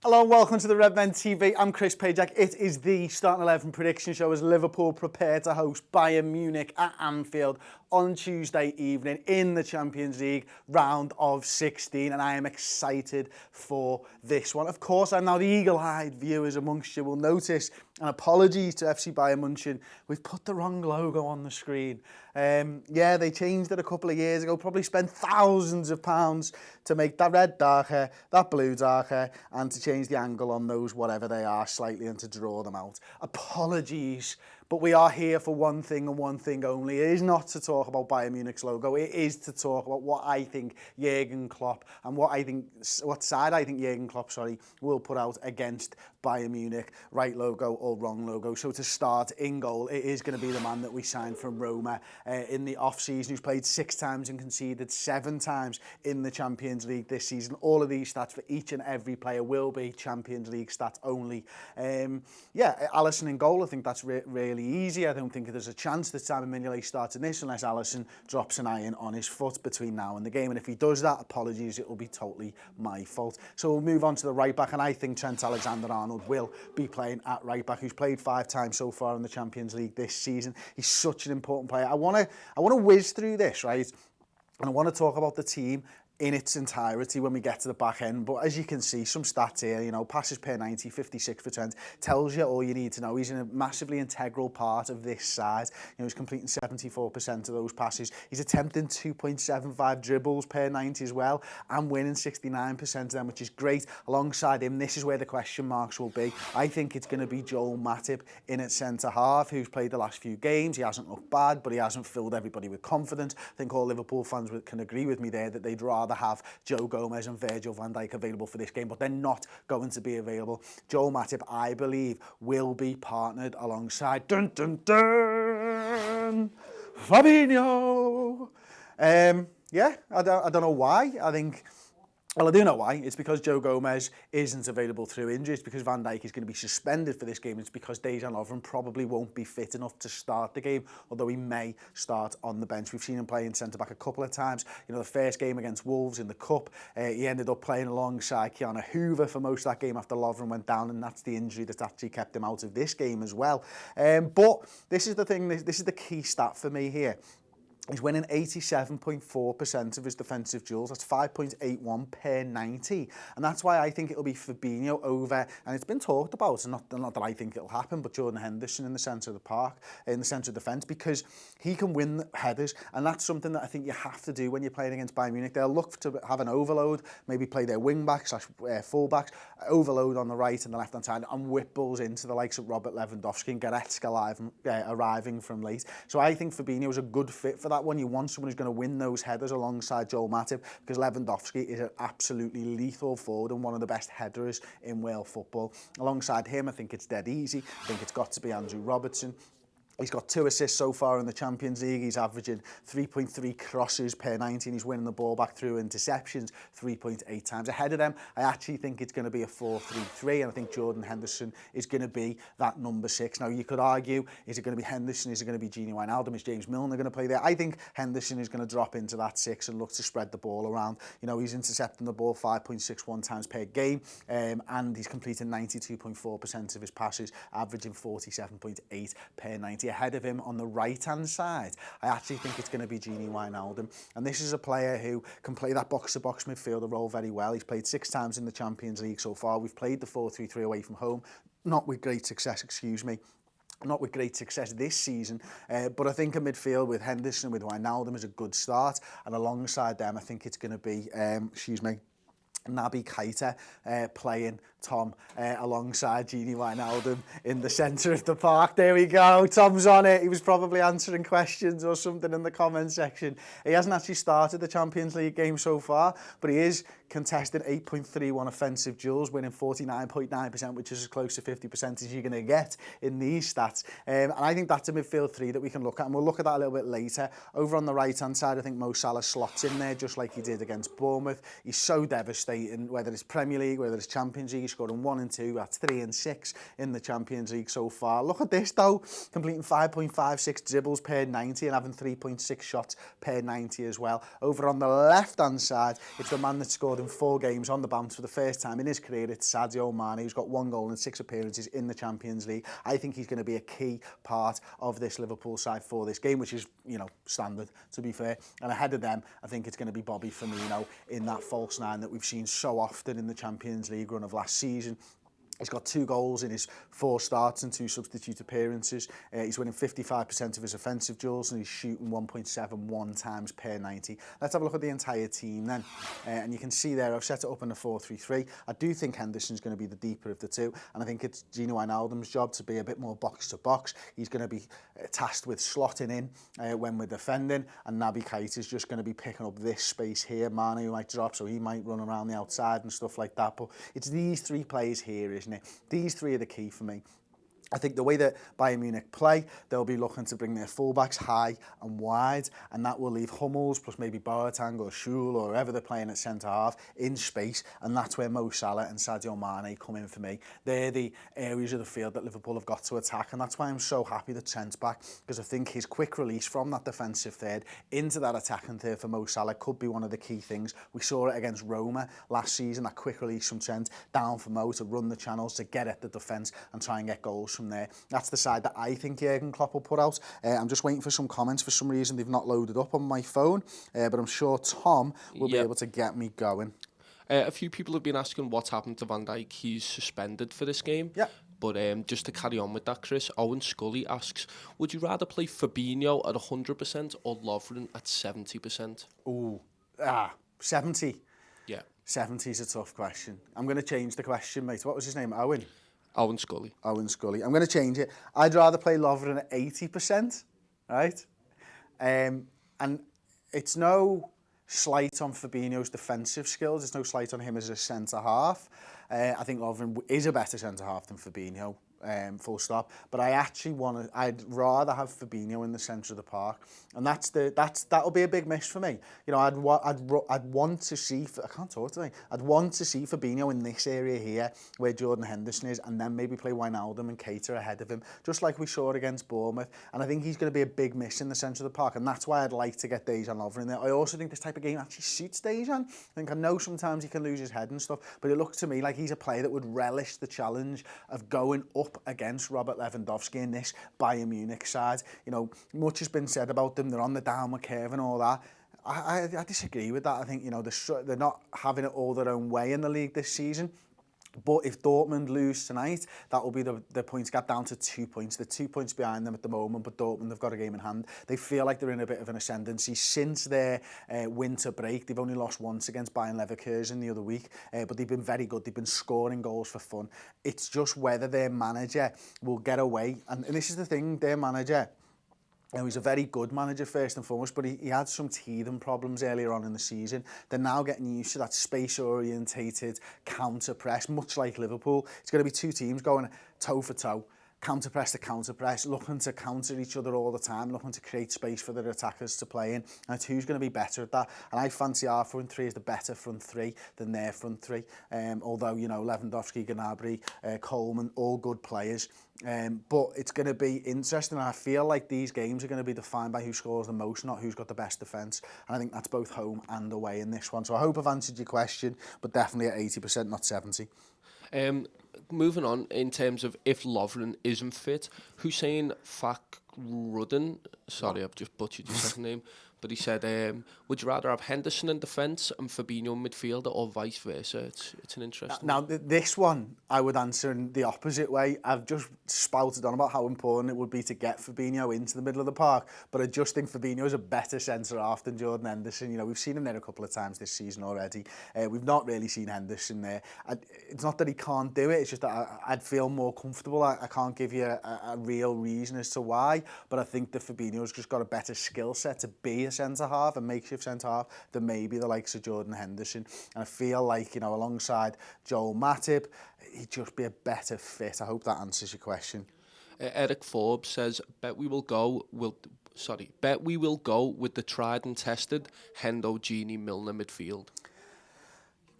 Hello and welcome to the Redmen TV. I'm Chris Pajak. It is the Starting 11 prediction show as Liverpool prepare to host Bayern Munich at Anfield on Tuesday evening in the Champions League round of 16, and I am excited for this one. Of course, I'm now the eagle-eyed viewers amongst you will notice, and apologies to FC Bayern Munich, we've put the wrong logo on the screen. Yeah, they changed it a couple of years ago, probably spent thousands of pounds to make that red darker, that blue darker, and to change the angle on those, whatever they are, slightly, and to draw them out. Apologies, but we are here for one thing and one thing only. It is not to talk about Bayern Munich's logo. It is to talk about what I think Jurgen Klopp and what side I think Jurgen Klopp, will put out against Bayern Munich, right logo or wrong logo. So to start, in goal, it is going to be the man that we signed from Roma in the off-season, who's played 6 times and conceded 7 times in the Champions League this season. All of these stats for each and every player will be Champions League stats only. Yeah, Alisson in goal, I think that's really easy. I don't think there's a chance that Simon Mignolet starts in this unless Alisson drops an iron on his foot between now and the game. And if he does that, apologies, it will be totally my fault. So we'll move on to the right back, and I think Trent Alexander-Arnold will be playing at right back, who's played 5 times so far in the Champions League this season. He's such an important player. I want to whiz through this, right? And I want to talk about the team in its entirety when we get to the back end. But as you can see, some stats here, passes per 90, 56%, tells you all you need to know. He's in a massively integral part of this side. He's completing 74% of those passes. He's attempting 2.75 dribbles per 90 as well, and winning 69% of them, which is great. Alongside him, this is where the question marks will be. I think it's going to be Joel Matip in at centre-half, who's played the last few games. He hasn't looked bad, but he hasn't filled everybody with confidence. I think all Liverpool fans can agree with me there that they'd rather have Joe Gomez and Virgil van Dijk available for this game, but they're not going to be available. Joel Matip, I believe, will be partnered alongside Fabinho. Yeah, I don't know why. Well, I do know why. It's because Joe Gomez isn't available through injury. It's because Van Dijk is going to be suspended for this game. It's because Dejan Lovren probably won't be fit enough to start the game, although he may start on the bench. We've seen him playing centre-back a couple of times. The first game against Wolves in the Cup, he ended up playing alongside Keanu Hoover for most of that game after Lovren went down, and that's the injury that actually kept him out of this game as well. But this is the thing, this is the key stat for me here. He's winning 87.4% of his defensive duels. That's 5.81 per 90. And that's why I think it'll be Fabinho over, and it's been talked about, and not that I think it'll happen, but Jordan Henderson in the centre of the park, in the centre of defence, because he can win headers, and that's something that I think you have to do when you're playing against Bayern Munich. They'll look to have an overload, maybe play their wing-backs, full-backs, overload on the right and the left-hand side, and whip balls into the likes of Robert Lewandowski and Goretzka arriving from late. So I think Fabinho is a good fit for that one. You want someone who's going to win those headers alongside Joel Matip, because Lewandowski is an absolutely lethal forward and one of the best headers in world football. Alongside him, I think it's dead easy. I think it's got to be Andrew Robertson. He's got 2 assists so far in the Champions League. He's averaging 3.3 crosses per 90, and he's winning the ball back through interceptions 3.8 times. Ahead of them, I actually think it's going to be a 4-3-3, and I think Jordan Henderson is going to be that number 6. Now, you could argue, is it going to be Henderson? Is it going to be Gini Wijnaldum? Is James Milner going to play there? I think Henderson is going to drop into that 6 and look to spread the ball around. He's intercepting the ball 5.61 times per game, and he's completing 92.4% of his passes, averaging 47.8 per 90. Ahead of him on the right-hand side, I actually think it's going to be Gini Wijnaldum. And this is a player who can play that box-to-box midfielder role very well. He's played 6 times in the Champions League so far. We've played the 4-3-3 away from home, not with great success, not with great success this season, but I think a midfield with Henderson, with Wijnaldum is a good start, and alongside them, I think it's going to be, Naby Keita playing Tom alongside Gini Wijnaldum in the centre of the park. There we go. Tom's on it. He was probably answering questions or something in the comment section. He hasn't actually started the Champions League game so far, but he is contesting 8.31 offensive duels, winning 49.9%, which is as close to 50% as you're going to get in these stats. And I think that's a midfield 3 that we can look at, and we'll look at that a little bit later. Over on the right-hand side, I think Mo Salah slots in there just like he did against Bournemouth. He's so devastating, whether it's Premier League, whether it's Champions League. He's scoring 1 and 2, that's 3 and 6 in the Champions League so far. Look at this though, completing 5.56 dribbles per 90 and having 3.6 shots per 90 as well. Over on the left-hand side, it's the man that scored in 4 games on the bounce for the first time in his career. It's Sadio Mane, who's got 1 goal and 6 appearances in the Champions League. I think he's going to be a key part of this Liverpool side for this game, which is, you know, standard, to be fair. And ahead of them, I think it's going to be Bobby Firmino in that false nine that we've seen so often in the Champions League run of last season. He's got 2 goals in his 4 starts and 2 substitute appearances. He's winning 55% of his offensive duels and he's shooting 1.71 times per 90. Let's have a look at the entire team then. And you can see there, I've set it up in a 4-3-3. I do think Henderson's going to be the deeper of the two. And I think it's Gino Wijnaldum's job to be a bit more box-to-box. He's going to be tasked with slotting in when we're defending. And Naby Keita's just going to be picking up this space here. Mane might drop, so he might run around the outside and stuff like that. But it's these 3 players here, isn't it? These 3 are the key for me. I think the way that Bayern Munich play, they'll be looking to bring their fullbacks high and wide, and that will leave Hummels plus maybe Boateng or Schul or whoever they're playing at centre-half in space, and that's where Mo Salah and Sadio Mane come in for me. They're the areas of the field that Liverpool have got to attack, and that's why I'm so happy that Trent's back, because I think his quick release from that defensive third into that attacking third for Mo Salah could be one of the key things. We saw it against Roma last season, that quick release from Trent down for Mo to run the channels, to get at the defence and try and get goals from there. That's the side that I think Jurgen Klopp will put out. I'm just waiting for some comments. For some reason, they've not loaded up on my phone, but I'm sure Tom will be able to get me going. A few people have been asking what's happened to Van Dijk. He's suspended for this game. Yeah. But just to carry on with that, Chris, Owen Scully asks, would you rather play Fabinho at 100% or Lovren at 70%? 70. Yeah. 70 is a tough question. I'm going to change the question, mate. What was his name? Owen? Owen Scully. Owen Scully. I'm going to change it. I'd rather play Lovren at 80%, right? And it's no slight on Fabinho's defensive skills. It's no slight on him as a centre-half. I think Lovren is a better centre-half than Fabinho. Full stop. But I'd rather have Fabinho in the centre of the park, and that'll be a big miss for me. You know, I'd want to see. I can't talk today. I'd want to see Fabinho in this area here where Jordan Henderson is, and then maybe play Wijnaldum and Keita ahead of him, just like we saw against Bournemouth. And I think he's going to be a big miss in the centre of the park, and that's why I'd like to get Dejan Lovren in there. I also think this type of game actually suits Dejan. I know sometimes he can lose his head and stuff, but it looks to me like he's a player that would relish the challenge of going up against Robert Lewandowski in this Bayern Munich side. You know, much has been said about them. They're on the downward curve and all that. I disagree with that. I think, you know, they're not having it all their own way in the league this season. But if Dortmund lose tonight, that will be the points gap down to 2 points. They're 2 points behind them at the moment, but Dortmund have got a game in hand. They feel like they're in a bit of an ascendancy. Since their winter break, they've only lost once against Bayern Leverkusen the other week, but they've been very good. They've been scoring goals for fun. It's just whether their manager will get away. And this is the thing, their manager, he's a very good manager first and foremost, but he had some teething problems earlier on in the season. They're now getting used to that space-orientated counter-press, much like Liverpool. It's going to be 2 teams going toe for toe, counter-press to counter-press, looking to counter each other all the time, looking to create space for their attackers to play in. And it's who's going to be better at that. And I fancy our front 3 is the better front 3 than their front 3. Although, you know, Lewandowski, Gnabry, Coleman, all good players. But it's going to be interesting, and I feel like these games are going to be defined by who scores the most, not who's got the best defence. And I think that's both home and away in this one. So I hope I've answered your question, but definitely at 80%, not 70%. Moving on, in terms of if Lovren isn't fit, Hussein Fakrudin, sorry, I've just butchered your second name, but he said, would you rather have Henderson in defence and Fabinho in midfield, or vice versa? It's an interesting Now, this one, I would answer in the opposite way. I've just spouted on about how important it would be to get Fabinho into the middle of the park, but I just think Fabinho is a better centre-half than Jordan Henderson. You know, we've seen him there a couple of times this season already. We've not really seen Henderson there. It's not that he can't do it, it's just that I'd feel more comfortable. I can't give you a real reason as to why, but I think that Fabinho's just got a better skill set to be a centre-half, a makeshift centre-half, than maybe the likes of Jordan Henderson. And I feel like, you know, alongside Joel Matip, he'd just be a better fit. I hope that answers your question. Eric Forbes says, bet we will go with the tried and tested Hendo, Gini, Milner midfield.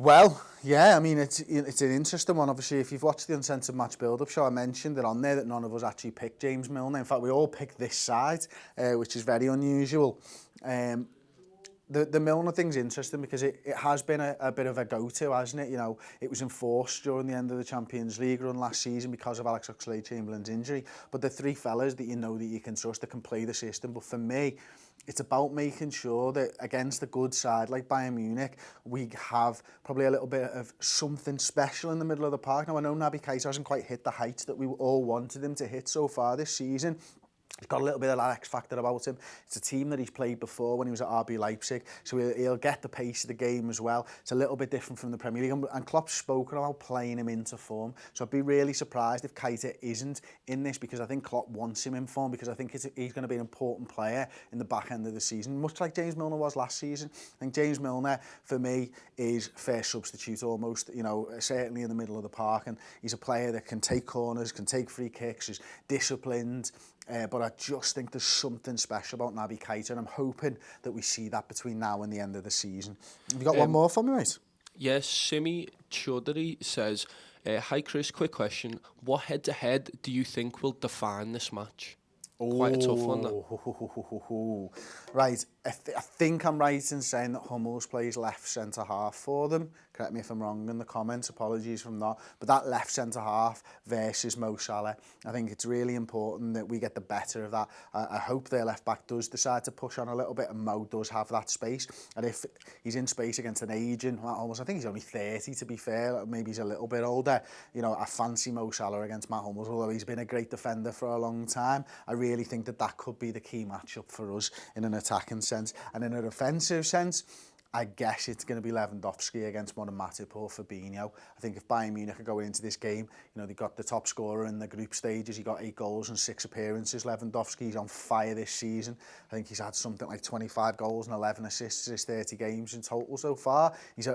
Well, yeah, I mean, it's an interesting one. Obviously, if you've watched the Uncensored Match build-up show, I mentioned it on there that none of us actually picked James Milner. In fact, we all picked this side, which is very unusual. The Milner thing's interesting because it has been a bit of a go-to, hasn't it? You know, it was enforced during the end of the Champions League run last season because of Alex Oxlade-Chamberlain's injury. But the three fellas that you know that you can trust, that can play the system. But for me, it's about making sure that against a good side like Bayern Munich, we have probably a little bit of something special in the middle of the park. Now, I know Naby Keita hasn't quite hit the heights that we all wanted him to hit so far this season. He's got a little bit of that X factor about him. It's a team that he's played before when he was at RB Leipzig, so he'll get the pace of the game as well. It's a little bit different from the Premier League, and Klopp's spoken about playing him into form. So I'd be really surprised if Keita isn't in this, because I think Klopp wants him in form, because I think he's going to be an important player in the back end of the season, much like James Milner was last season. I think James Milner, for me, is fair substitute almost, you know, certainly in the middle of the park, and he's a player that can take corners, can take free kicks, is disciplined. But I just think there's something special about Naby Keita, and I'm hoping that we see that between now and the end of the season. Have you got one more for me, mate? Yes, Simi Chaudhary says, hi Chris, quick question. What head-to-head do you think will define this match? Quite a tough one, that. Right, I think I'm right in saying that Hummels plays left centre-half for them. Correct me if I'm wrong in the comments, apologies from that. But that left centre-half versus Mo Salah, I think it's really important that we get the better of that. I hope their left-back does decide to push on a little bit, and Mo does have that space. And if he's in space against an aging, I think he's only 30 to be fair, maybe he's a little bit older. You know, I fancy Mo Salah against Matt Hummels, although he's been a great defender for a long time. I really think that could be the key matchup for us in an attacking sense. And in a defensive sense, I guess it's going to be Lewandowski against one of Matip or Fabinho. I think if Bayern Munich are going into this game, you know, they got the top scorer in the group stages. He got 8 goals and 6 appearances. Lewandowski's on fire this season. I think he's had something like 25 goals and 11 assists in his 30 games in total so far. He's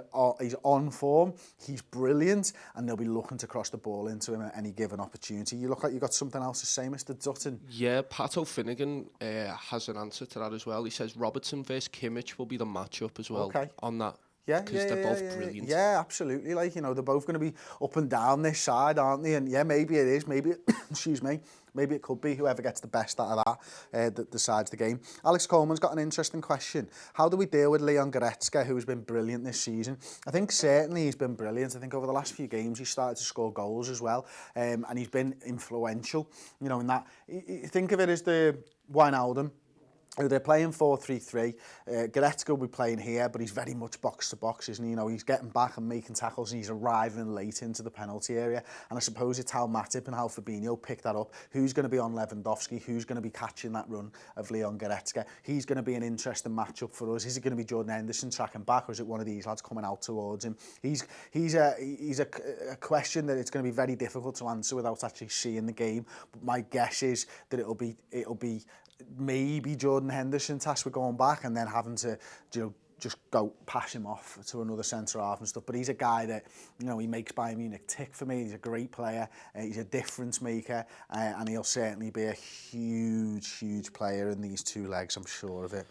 on form. He's brilliant, and they'll be looking to cross the ball into him at any given opportunity. You look like you got something else to say, Mr. Dutton. Yeah, Pat O'Finnigan has an answer to that as well. He says Robertson versus Kimmich will be the matchup as well. Okay. On that. Yeah, because they're both brilliant. Yeah, absolutely. Like, you know, they're both going to be up and down this side, aren't they? And yeah, maybe it is. Maybe, excuse me, maybe it could be whoever gets the best out of that decides the game. Alex Coleman's got an interesting question. How do we deal with Leon Goretzka, who's been brilliant this season? I think certainly he's been brilliant. I think over the last few games he's started to score goals as well, and he's been influential. You know, in that, think of it as the Wijnaldum. They're playing 4-3-3. Goretzka will be playing here, but he's very much box to box, isn't he? You know, he's getting back and making tackles, and he's arriving late into the penalty area. And I suppose it's how Matip and how Fabinho pick that up. Who's going to be on Lewandowski? Who's going to be catching that run of Leon Goretzka? He's going to be an interesting matchup for us. Is it going to be Jordan Henderson tracking back, or is it one of these lads coming out towards him? He's a question that it's going to be very difficult to answer without actually seeing the game. But my guess is that it'll be maybe Jordan Henderson tasked with going back and then having to, you know, just go pass him off to another centre half and stuff. But he's a guy that, you know, he makes Bayern Munich tick for me. He's a great player. He's a difference maker, and he'll certainly be a huge player in these two legs. I'm sure of it.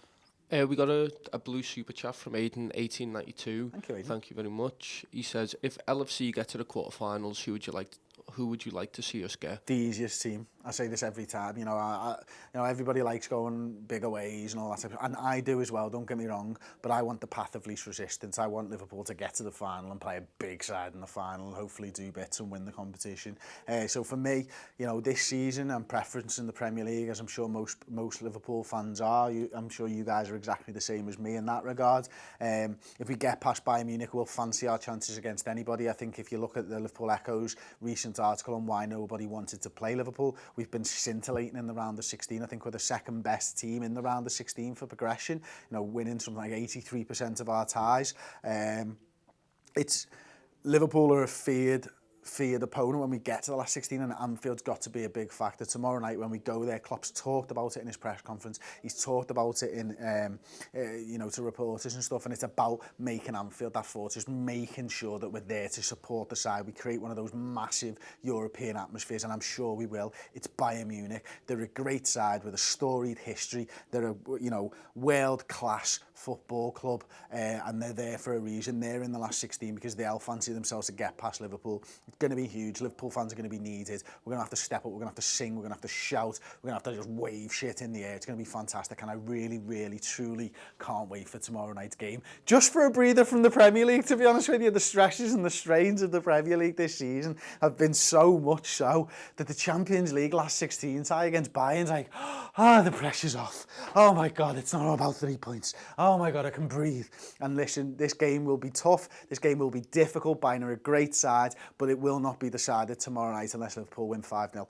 We got a blue super chat from Aiden 1892. Thank you, Aiden. Thank you very much. He says, if LFC get to the quarterfinals, who would you like to see us get? The easiest team. I say this every time. You know, everybody likes going big aways and all that type of, and I do as well. Don't get me wrong, but I want the path of least resistance. I want Liverpool to get to the final and play a big side in the final and hopefully do bits and win the competition. So for me, you know, this season I'm preferencing the Premier League, as I'm sure most Liverpool fans are. I'm sure you guys are exactly the same as me in that regard. If we get past Bayern Munich, we'll fancy our chances against anybody. I think if you look at the Liverpool Echo's recent article on why nobody wanted to play Liverpool, we've been scintillating in the round of 16. I think we're the second best team in the round of 16 for progression, you know, winning something like 83% of our ties. It's Liverpool are a feared feared opponent when we get to the last 16, and Anfield's got to be a big factor. Tomorrow night when we go there, Klopp's talked about it in his press conference, he's talked about it in, you know, to reporters and stuff, and it's about making Anfield that fortress, making sure that we're there to support the side. We create one of those massive European atmospheres, and I'm sure we will. It's Bayern Munich. They're a great side with a storied history. They're a, you know, world-class football club, and they're there for a reason. They're in the last 16 because they all fancy themselves to get past Liverpool. It's going to be huge. Liverpool fans are going to be needed. We're going to have to step up. We're going to have to sing. We're going to have to shout. We're going to have to just wave shit in the air. It's going to be fantastic, and I really, really, truly can't wait for tomorrow night's game. Just for a breather from the Premier League, to be honest with you. The stresses and the strains of the Premier League this season have been so much so that the Champions League last 16 tie against Bayern's like, the pressure's off. Oh my God, it's not about 3 points. Oh my God, I can breathe. And listen, this game will be tough. This game will be difficult. Bayern are a great side, but it will not be decided tomorrow night unless Liverpool win 5-0.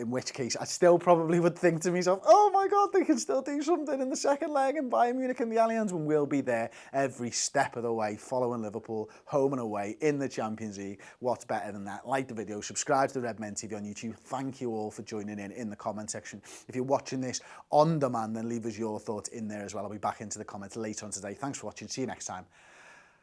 In which case, I still probably would think to myself, oh my God, they can still do something in the second leg, and Bayern Munich and the Allianz, and we'll be there every step of the way, following Liverpool home and away in the Champions League. What's better than that? Like the video, subscribe to Redmen TV on YouTube. Thank you all for joining in the comment section. If you're watching this on demand, then leave us your thoughts in there as well. I'll be back into the comments later on today. Thanks for watching. See you next time.